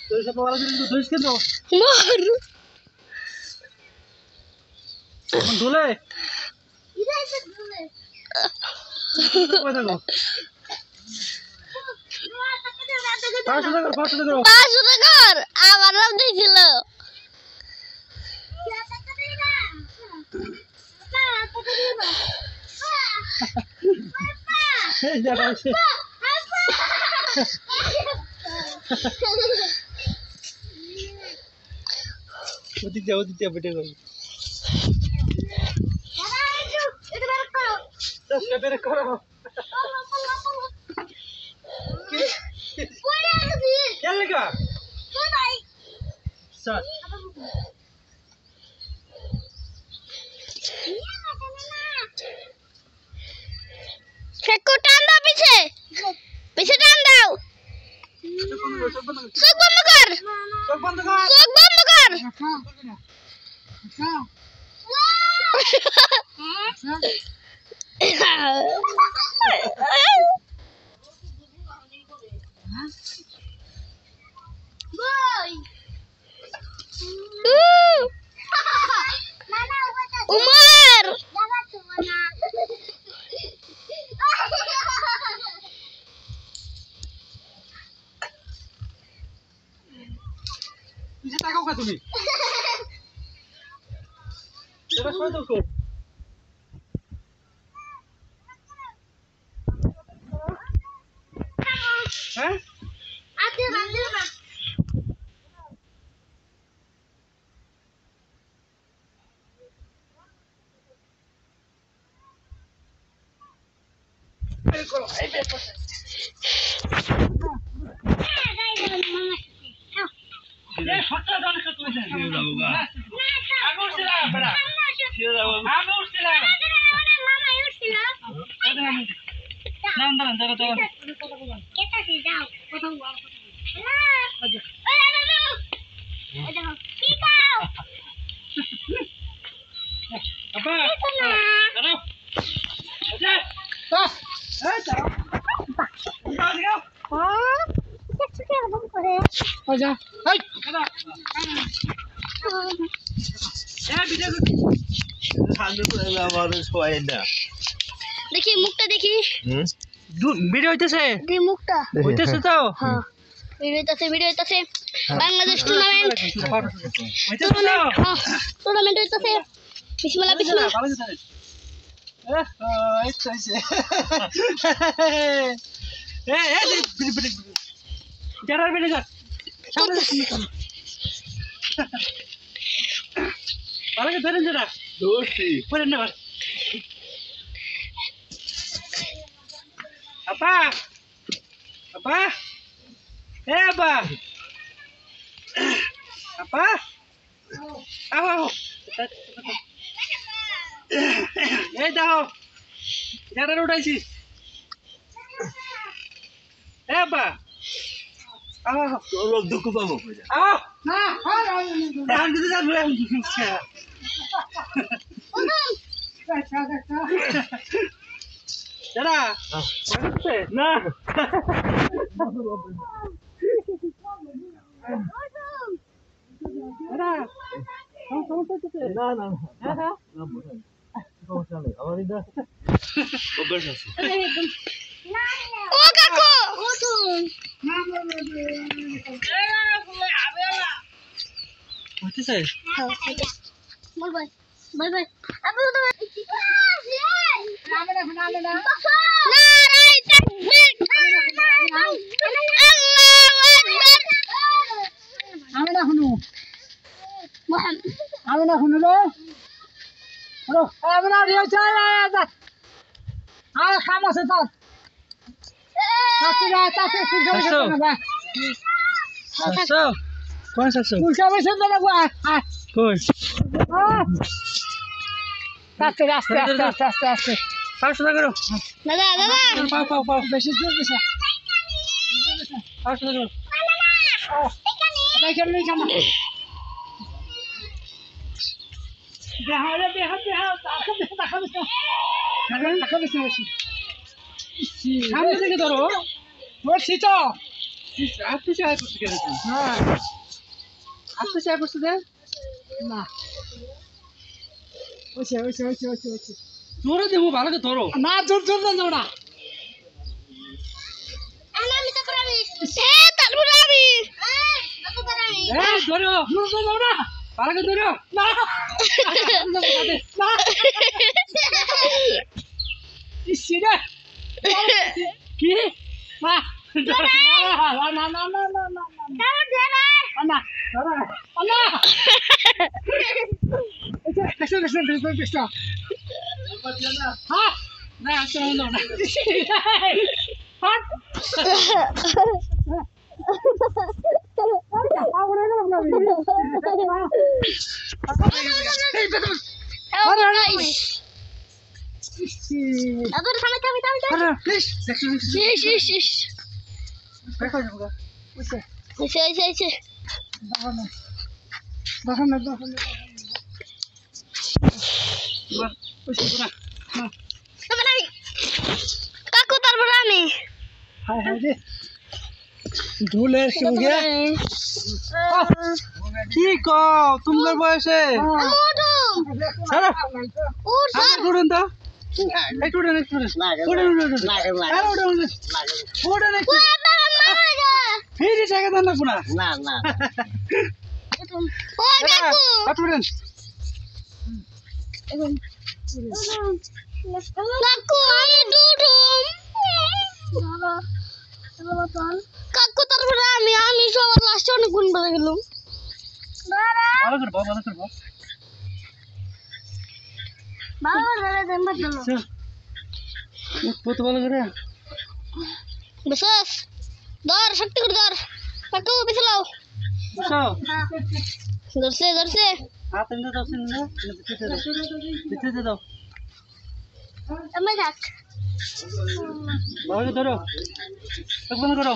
তুই সব বলা দিলি তুই কেন মোর ধুলে ইদাইছে ধুলে কই দেখো 500 টাকা আমার নাম দিছিল এই যা গাইছে ওদিক যা বেটে গই এটা বের করো क्या लगा सर फेंको टान दो पीछे पीछे टान दो सोक बंद कर सब बंद कर सोक बंद कर Umar पीछे ताकाओ का तुम्हें तेरा छोड़ दो को हैं आते ना बिल्कुल है बिल्कुल ये छोटा जाने का तुम्हें ये होगा आगो से ला बड़ा ये होगा आगो से ला मामा ये से ला नाम जरा कैसा से जाओ कतो हुआ अरे पिकाओ अब्बा चलो अजय चलो हां क्या हम करे आजा हाय ए वीडियो सामने तो हमारे सोए ना देखिए मुक्ता देखिए वीडियो হইতেছে দি মুক্তা হইতেছে তো হ্যাঁ ভিডিও হইতাছে বাংলাদেশ টুর্নামেন্ট হইতেছে তো টুর্নামেন্ট হইতাছে বিসমিল্লাহ বিসমিল্লাহ ভালো কথা আচ্ছা যারা বেড়ে যা সামনে ভালো করে ধরেন যারা দোস্তি পরে না আপা আপা এ আপা আপা আও এই দাও যারা উঠাইছি এ আপা আও লোক দুঃখ পাবো আও না আর দিতে যাবে যারা না ও কাকু বল ভাই বল ভাই আপু তো না রাই তাকবীর আমরা শুনো মোহাম্মদ আমরা শুনো রে হ্যালো আমরা রিও চাই আর কাম আছে তো তাতে সুযোগ না বা সাসো কোন সাসো কুলকা বসে না বা কই আস্তে আস্তে 500 টাকা করো দাদা পাও বেশি জোর বেশি 500 টাকা করো এখানে এটা কেন সামনে থেকে ধরো বলছি তো আপনি চাই করতে গেছেন হ্যাঁ আপনি চাই করতে দেন না ওছে জোরে দেবো ভালো করে ধরো না জোর জোর না জোড়া আমি তো পারি তারপরে আমি ধরো জোর জোর জোড়া ভালো করে ধরো না না ইসিরে কি না না না না না না Anna, Anna. Bisa. Hah? Nah, sono. Hah? Aduh, sama kami. Please. Yes. Isi. Bahan. Sama lagi. Kaku taruh rame. Hai deh. Dhuler সঙ্গে কি কও তোমার বয়সে সারা উড়ুন তো একটু ফিরে জায়গা দাও না না ও কাকু আটুরেন কাকু আমি দুধুম কাকু তারপরে আমি সবার লাস্টে অনেক গুণ বেড়ে গেলাম ভালো করে কত ভালো করে বিশেষ ধর শক্তি করে ধর কাকু পিছলাও ধরছে হাত এনে দাও দিতে দাও আমি থাক ভালো করে ধরো এক বন্ধ করো